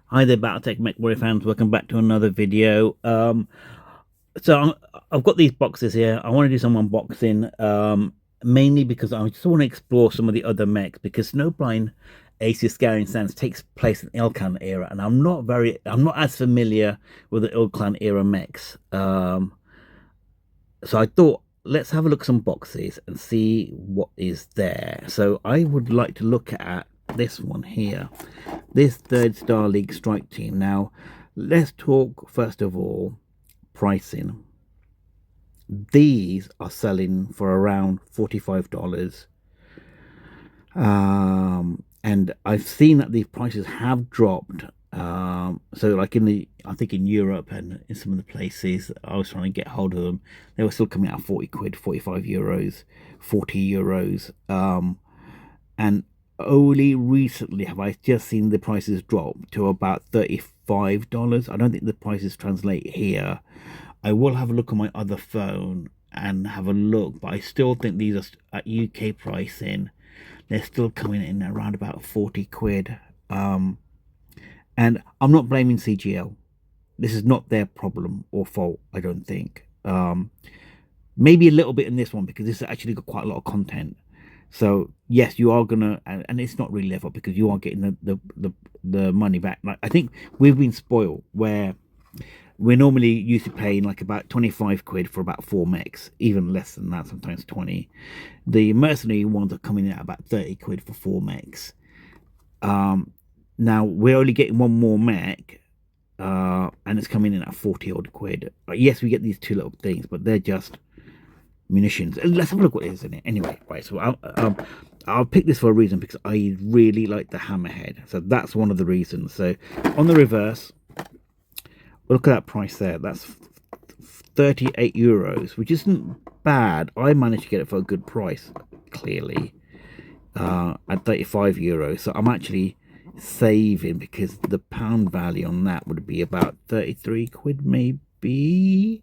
Hi there, BattleTech mech warrior fans. Welcome back to another video. I've got these boxes here. I want to do some unboxing, mainly because I just want to explore some of the other mechs because Snowblind Aces Scaring Sands takes place in the Ilkhan era, and I'm not as familiar with the Ilkhan era mechs. So I thought let's have a look at some boxes and see what is there. So I would like to look at this one here, this third Star League Strike Team. Now, let's talk first of all pricing. These are selling for around $45. And I've seen that these prices have dropped. So like I think in Europe and in some of the places I was trying to get hold of them, they were still coming out 40 quid, 45 euros, 40 euros. And only recently have I just seen the prices drop to about $35. I don't think the prices translate here. I will have a look on my other phone and have a look, but I still think these are at UK pricing. They're still coming in around about 40 quid. And I'm not blaming CGL. This is not their problem or fault, I don't think. Maybe a little bit in this one because this has actually got quite a lot of content. So yes, you are gonna, and it's not really level because you are getting the money back. Like I think we've been spoiled where we're normally used to paying like about 25 quid for about 4 mechs, even less than that, sometimes 20. The mercenary ones are coming in at about 30 quid for 4 mechs. Now we're only getting one more mech, and it's coming in at 40 odd quid. Yes, we get these two little things, but they're just munitions. Let's have a look what it is in it. Anyway, right, so I'll pick this for a reason because I really like the hammerhead. So that's one of the reasons. So on the reverse, look at that price there. That's 38 euros, which isn't bad. I managed to get it for a good price, clearly, at 35 euros. So I'm actually saving because the pound value on that would be about 33 quid, maybe.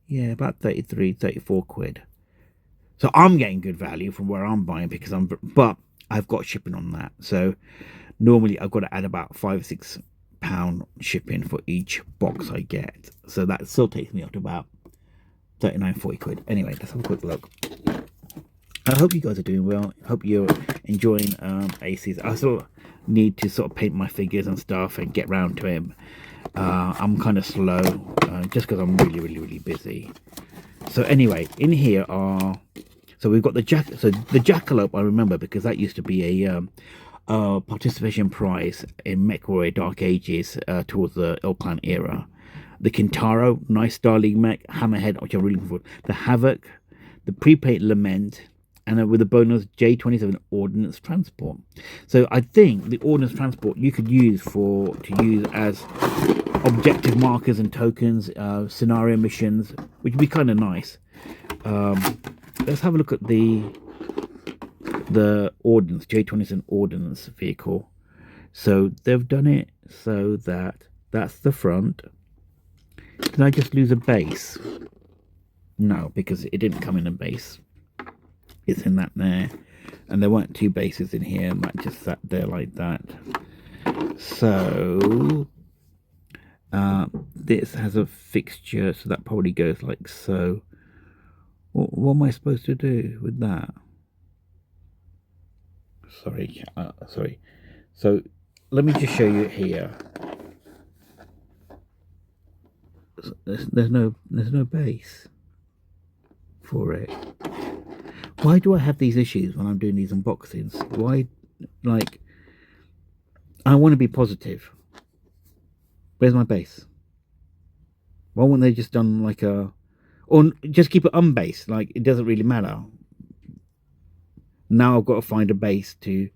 Yeah, about 33, 34 quid. So I'm getting good value from where I'm buying because but I've got shipping on that. So normally I've got to add about £5 or £6 shipping for each box I get. So that still takes me up to about 39, 40 quid. Anyway, let's have a quick look. I hope you guys are doing well. I hope you're enjoying Aces. I still need to sort of paint my figures and stuff and get round to him. I'm kind of slow just because I'm really busy. So anyway, in here are, so we've got the jackalope. I remember because that used to be a participation prize in Mech Warrior Dark Ages towards the Ilkhan era. The Kintaro, nice Star League mech. Hammerhead, which I'm really looking for. The Havoc, the prepaid Lament, and with a bonus J27 Ordnance Transport. So I think the Ordnance Transport you could use as objective markers and tokens, scenario missions, which would be kind of nice. Let's have a look at the Ordnance J27 Ordnance vehicle. So they've done it so that that's the front. Can I just lose a base? No, because it didn't come in a base. It's in that there, and there weren't two bases in here, and that just sat there like that. So this has a fixture, so that probably goes like so. What am I supposed to do with that? Sorry. So let me just show you here. There's no base for it. Why do I have these issues when I'm doing these unboxings? Why, like, I want to be positive. Where's my base? Why wouldn't they just done like a, or just keep it unbased? Like, it doesn't really matter. Now I've got to find a base to,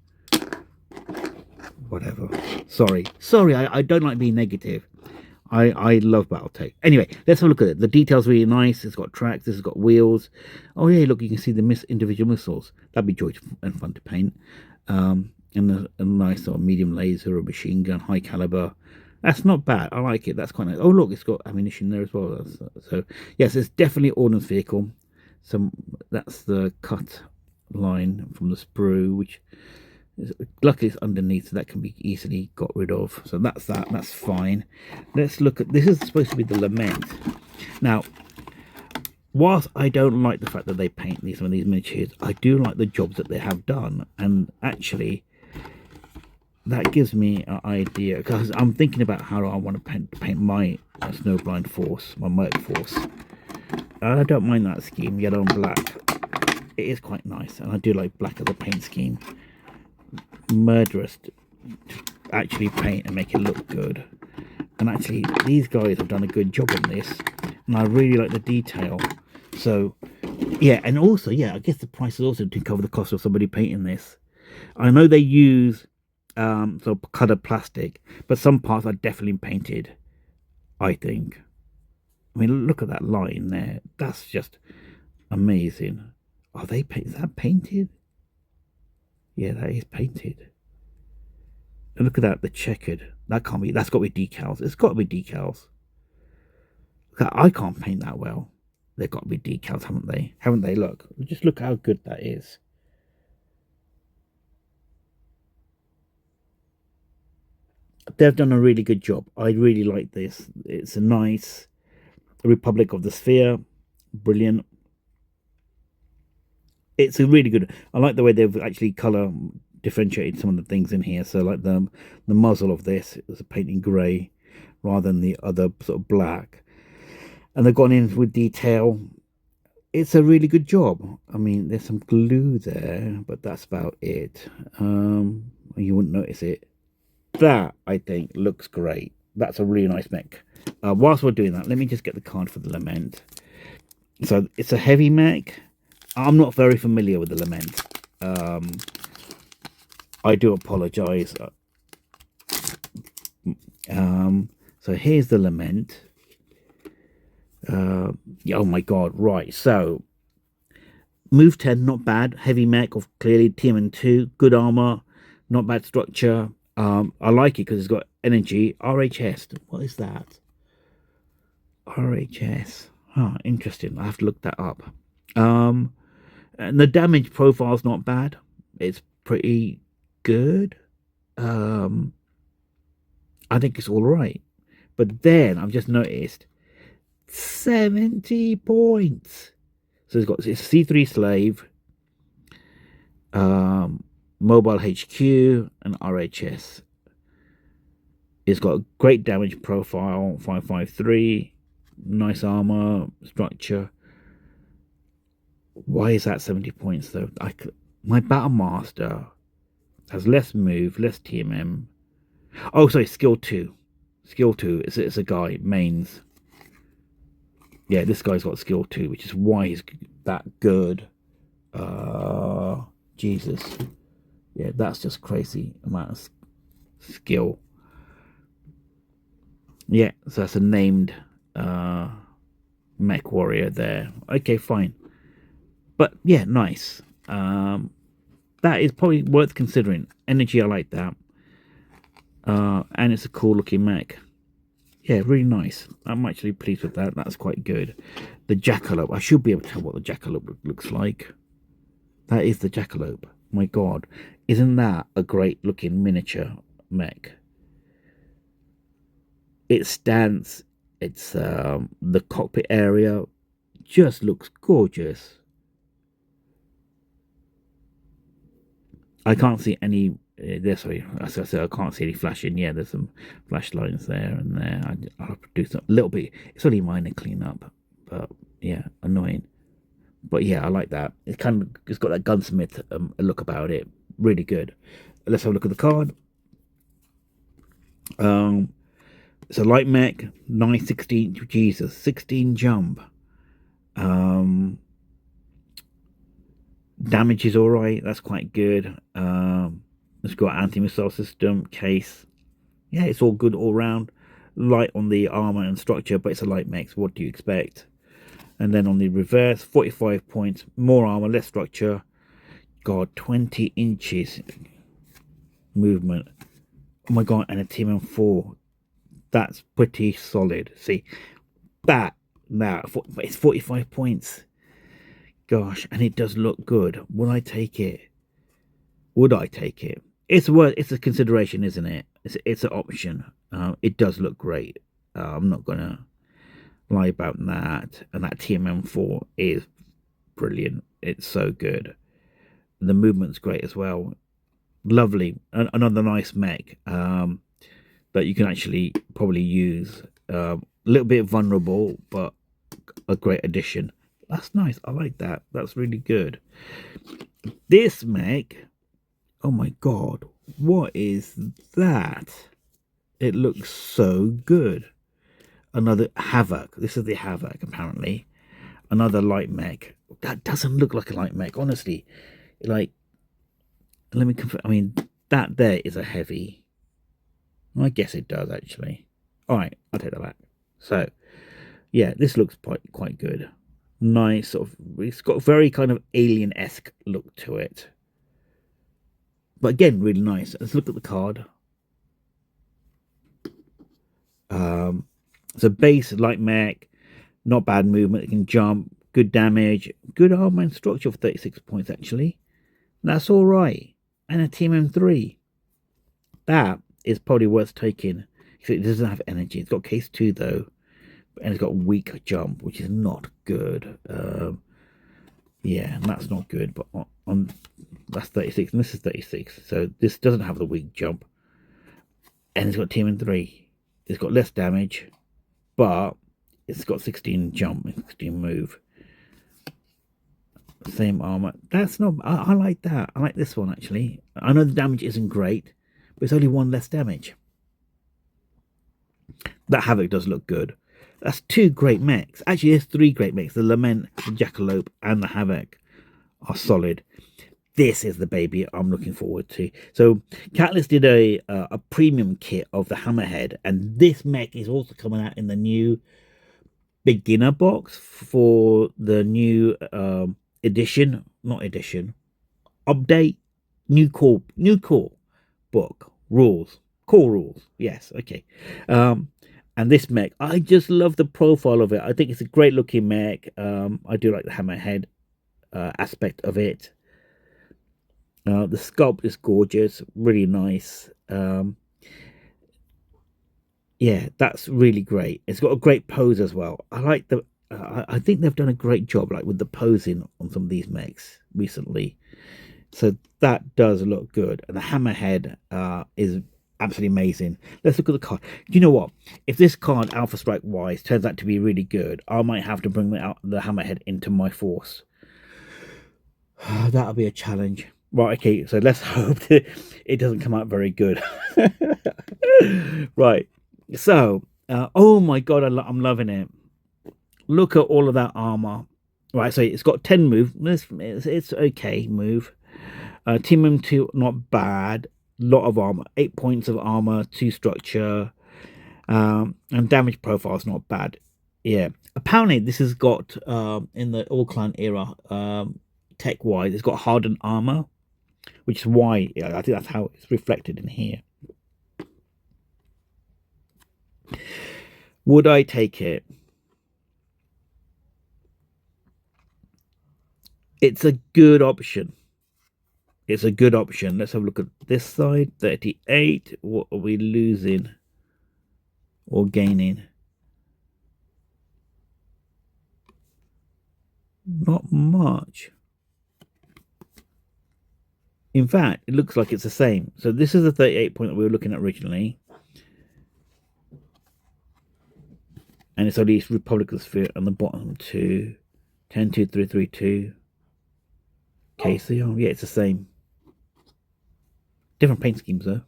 whatever. Sorry, I don't like being negative. I love BattleTech. Anyway, let's have a look at it. The detail's really nice. It's got tracks. This has got wheels. Oh yeah, look, you can see the individual missiles. That'd be joy and fun to paint. And a nice sort of medium laser, a machine gun, high caliber. That's not bad. I like it. That's quite nice. Oh look, it's got ammunition there as well. So yes, it's definitely an ordnance vehicle. So that's the cut line from the sprue, which Luckily, it's underneath, so that can be easily got rid of. So that's that. That's fine. Let's look at this. Is supposed to be the lament. Now, whilst I don't like the fact that they paint some of these miniatures, I do like the jobs that they have done. And actually, that gives me an idea, because I'm thinking about how I want to paint my Snowblind Force, my Merc Force. I don't mind that scheme, yellow and black. It is quite nice, and I do like black as a paint scheme. Murderous to actually paint and make it look good. And actually, these guys have done a good job on this, and I really like the detail. So, yeah, and also, yeah, I guess the price is also to cover the cost of somebody painting this. I know they use sort of colored plastic, but some parts are definitely painted, I think. I mean, look at that line there. That's just amazing. Are they is that painted? Yeah, that is painted. And look at that, the checkered. That can't be. That's got to be decals. It's got to be decals. I can't paint that well. They've got to be decals, haven't they? Haven't they? Look, just look how good that is. They've done a really good job. I really like this. It's a nice Republic of the Sphere. Brilliant. It's a really good. I like the way they've actually color differentiated some of the things in here. So like the muzzle of this is a painting grey rather than the other sort of black, and they've gone in with detail. It's a really good job. I mean, there's some glue there, but that's about it. You wouldn't notice it. That, I think, looks great. That's a really nice mech. Whilst we're doing that, let me just get the card for the Lament. So it's a heavy mech. I'm not very familiar with the Lament. I do apologize. So here's the Lament. Oh my god, right. So move 10, not bad. Heavy mech of clearly TMN2, good armor, not bad structure. I like it because it's got energy. RHS, what is that? RHS. Oh, interesting. I have to look that up. And the damage profile's not bad. It's pretty good. I think it's all right. But then I've just noticed 70 points. So it's got it's C3 Slave, Mobile HQ, and RHS. It's got a great damage profile, 553, nice armor, structure. Why is that 70 points though? My Battle Master has less move, less TMM. Oh, sorry, skill 2. Skill 2, it's a guy, mains. Yeah, this guy's got skill 2, which is why he's that good. Jesus. Yeah, that's just crazy amount of skill. Yeah, so that's a named mech warrior there. Okay, fine. But yeah, nice. That is probably worth considering. Energy, I like that. And it's a cool looking mech. Yeah, really nice. I'm actually pleased with that. That's quite good. The Jackalope. I should be able to tell what the Jackalope looks like. That is the Jackalope. My god. Isn't that a great looking miniature mech? Its stance, it's the cockpit area just looks gorgeous. I can't see any there. Sorry, as I said, I can't see any flashing. Yeah, there's some flash lines there and there. I'll have to do some a little bit. It's only minor cleanup, but yeah, annoying. But yeah, I like that. It's got that gunsmith look about it. Really good. Let's have a look at the card. It's a light mech, 916. Jesus, 16 jump. Damage is all right. That's quite good. It's got anti-missile system, case. Yeah, it's all good all round. Light on the armor and structure, but it's a light mech. So what do you expect? And then on the reverse, 45 points, more armor, less structure. God, 20 inches movement. Oh my god, and a TMN4. That's pretty solid. See, that now it's 45 points. Gosh, and it does look good. Would I take it? Would I take it? it's worth. It's a consideration, isn't it? It's an option. It does look great. I'm not gonna lie about that. And that TMM4 is brilliant. It's so good. The movement's great as well. Lovely. Another nice mech that you can actually probably use. A little bit vulnerable, but a great addition. That's nice. I like that. That's really good. This mech, oh my god, what is that? It looks so good. Another Havoc. This is the Havoc, apparently. Another light mech. That doesn't look like a light mech, honestly. Like, let me confirm. I mean, that there is a heavy. I guess it does, actually. Alright, I'll take that back. So, yeah, this looks quite good. Nice, sort of. It's got a very kind of alien-esque look to it. But again, really nice. Let's look at the card. So base, light mech, not bad movement. It can jump, good damage, good armor and structure for 36 points, actually. That's all right. And a Team M3. That is probably worth taking. It doesn't have energy. It's got case 2, though. And it's got weak jump, which is not good. Yeah, that's not good. But on that's 36, and this is 36. So this doesn't have the weak jump. And it's got Team M3. It's got less damage, but it's got 16 jump and 16 move. Same armor. That's not. I like that. I like this one, actually. I know the damage isn't great, but it's only 1 less damage. That Havoc does look good. That's 2 great mechs. Actually, there's 3 great mechs. The Lament, the Jackalope, and the Havoc are solid. This is the baby I'm looking forward to. So Catalyst did a premium kit of the Hammerhead, and this mech is also coming out in the new beginner box for the new edition, not edition, update, new core book rules, core rules. Yes, okay. And this mech, I just love the profile of it. I think it's a great looking mech. I do like the Hammerhead aspect of it. The sculpt is gorgeous, really nice. Yeah, that's really great. It's got a great pose as well. I like the. I think they've done a great job, like with the posing on some of these mechs recently. So that does look good, and the Hammerhead is absolutely amazing. Let's look at the card. Do you know what? If this card, Alpha Strike wise, turns out to be really good, I might have to bring the Hammerhead into my force. That'll be a challenge. Right, okay, so let's hope that it doesn't come out very good. Right, so, oh my god, I'm loving it. Look at all of that armor. Right, so it's got 10 move. It's okay move. Team M2, not bad. Lot of armor. 8 points of armor, 2 structure. And damage profile is not bad. Yeah. Apparently, this has got, in the All-Clan era, tech-wise, it's got hardened armor, which is why I think that's how it's reflected in here. Would I take it? It's a good option. It's a good option. Let's have a look at this side. 38. What are we losing or gaining? Not much. In fact, it looks like it's the same. So this is the 38 point that we were looking at originally. And it's only Republican Sphere on the bottom 2. 10, 2, 3, 3, 2. KCR. Yeah, it's the same. Different paint schemes, though.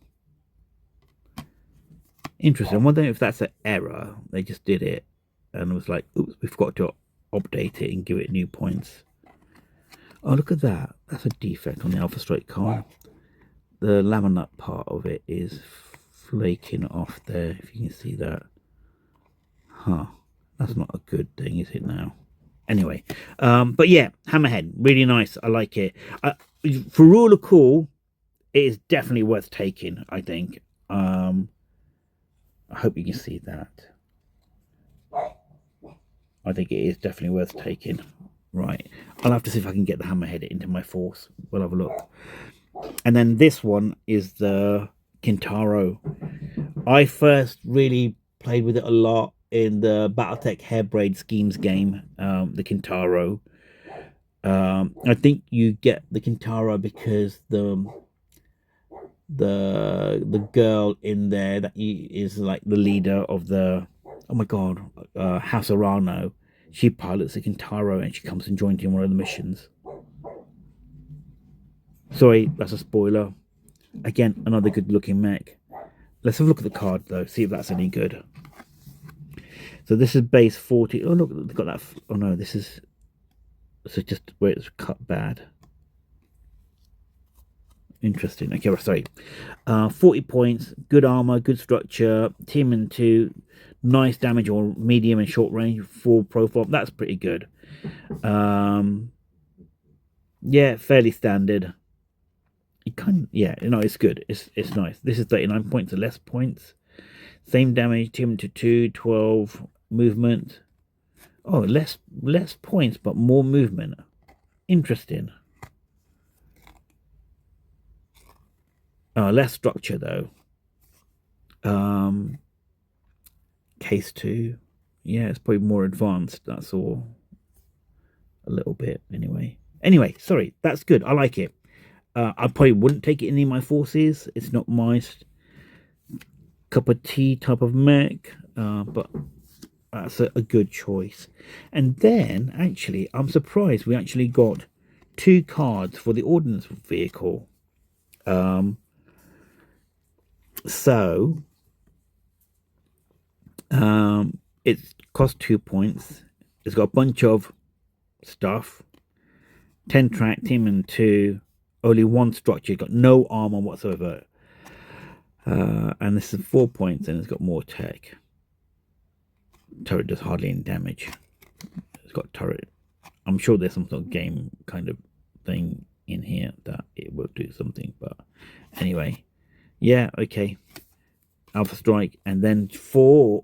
Interesting. I'm wondering if that's an error. They just did it and was like, oops, we forgot to update it and give it new points. Oh, look at that. That's a defect on the Alpha Strike card. The laminate part of it is flaking off there, if you can see that. Huh. That's not a good thing, is it now? Anyway, but yeah, Hammerhead, really nice. I like it. For rule of cool, it is definitely worth taking, I think. I hope you can see that. I think it is definitely worth taking. Right. I'll have to see if I can get the Hammerhead into my force. We'll have a look. And then this one is the Kintaro. I first really played with it a lot in the BattleTech Hair Braid Schemes game, the Kintaro. I think you get the Kintaro because the girl in there that is like the leader of the, oh my god, House Arano. She pilots the Kintaro and she comes and joins in one of the missions. Sorry, that's a spoiler. Again, another good looking mech. Let's have a look at the card though, see if that's any good. So this is base 40. Oh look, they've got that. Oh no, this is just where it's cut bad. Interesting. Okay, sorry. 40 points, good armor, good structure, team in 2, nice damage or medium and short range, full profile. That's pretty good. Yeah, fairly standard. It kind of, yeah, no, it's good. It's nice. This is 39 points or less points. Same damage, team into 2, 12 movement. Oh, less points, but more movement. Interesting. Less structure though. Case 2. Yeah, it's probably more advanced. That's all. A little bit, anyway. Anyway, sorry. That's good. I like it. I probably wouldn't take it in any of my forces. It's not my cup of tea type of mech, but that's a good choice. And then, actually, I'm surprised we actually got 2 cards for the ordnance vehicle. So it costs 2 points. It's got a bunch of stuff. 10 track, team and 2, only 1 structure, got no armor whatsoever. And this is 4 points, and it's got more tech. Turret does hardly any damage. It's got turret. I'm sure there's some sort of game kind of thing in here that it will do something, but anyway. Yeah, okay. Alpha Strike, and then for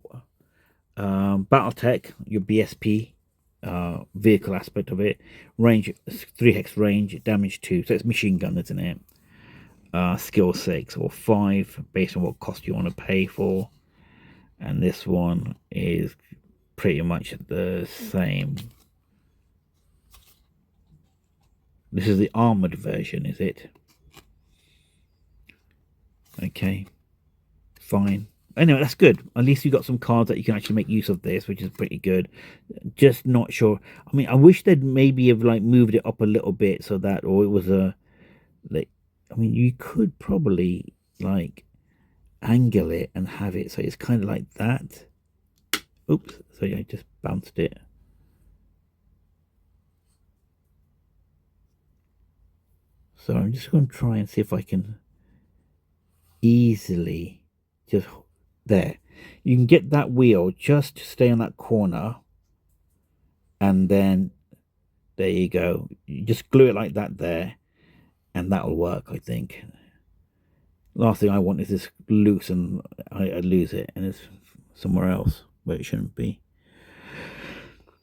BattleTech, your BSP vehicle aspect of it, range 3 hex range, damage 2, so it's machine gun, isn't it? Skill 6 or 5 based on what cost you want to pay for, and this one is pretty much the same. This is the armored version, is it? Okay, fine. Anyway, that's good. At least you got some cards that you can actually make use of this, which is pretty good. Just not sure. I mean, I wish they'd maybe have like moved it up a little bit so that, or it was a, like, I mean, you could probably like angle it and have it so it's kind of like that. Oops, so yeah, I just bounced it. So I'm just going to try and see if I can easily just there. You can get that wheel just to stay on that corner, and then there you go. You just glue it like that there, and that'll work, I think. Last thing I want is this loose and I lose it and it's somewhere else where it shouldn't be.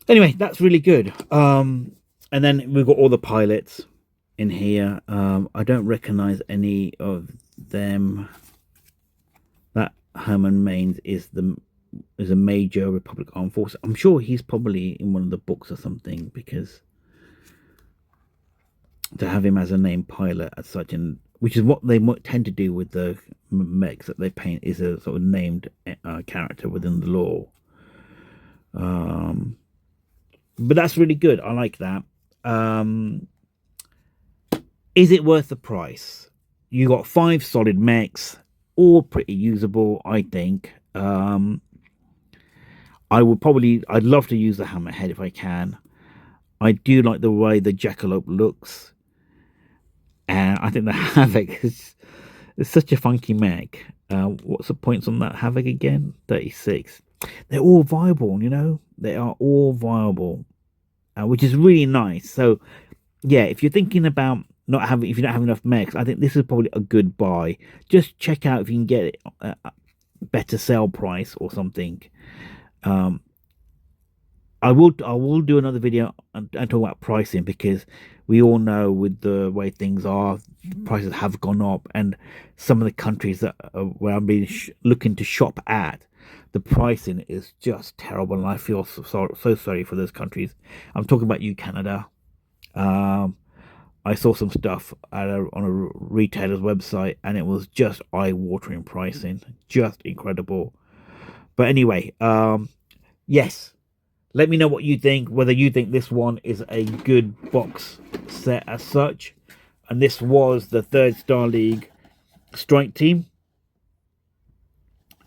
Anyway, that's really good. And then we've got all the pilots in here. I don't recognize any of them. That Herman Maines is a major Republic Armed Force. I'm sure he's probably in one of the books or something, because to have him as a named pilot as such, and which is what they tend to do with the mechs that they paint, is a sort of named character within the lore. But that's really good. I like that. Is it worth the price? You got 5 solid mechs, all pretty usable, I think. I'd love to use the Hammerhead if I can. I do like the way the Jackalope looks, and I think the Havoc is such a funky mech. What's the points on that Havoc again? 36. They're all viable, you know. They are all viable, which is really nice. So, yeah, if you're thinking about if you don't have enough mechs, I think this is probably a good buy. Just check out if you can get it a better sale price or something. I will do another video and talk about pricing, because we all know with the way things are, prices have gone up, and some of the countries that where I'm been looking to shop at, the pricing is just terrible, and I feel so sorry for those countries. I'm talking about you, Canada. Um, I saw some stuff on a retailer's website, and it was just eye-watering pricing, just incredible. But anyway, yes, let me know what you think, whether you think this one is a good box set as such. And this was the third Star League strike team.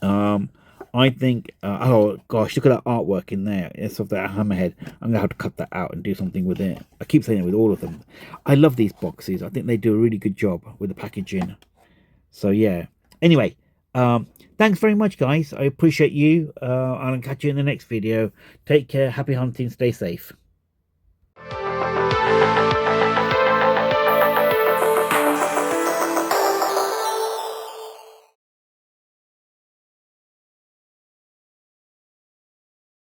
Um, I think, oh gosh, look at that artwork in there. It's of that hammerhead. I'm gonna have to cut that out and do something with it. I keep saying it with all of them. I love these boxes. I think they do a really good job with the packaging. So yeah. Anyway, thanks very much, guys. I appreciate you. I'll catch you in the next video. Take care. Happy hunting. Stay safe.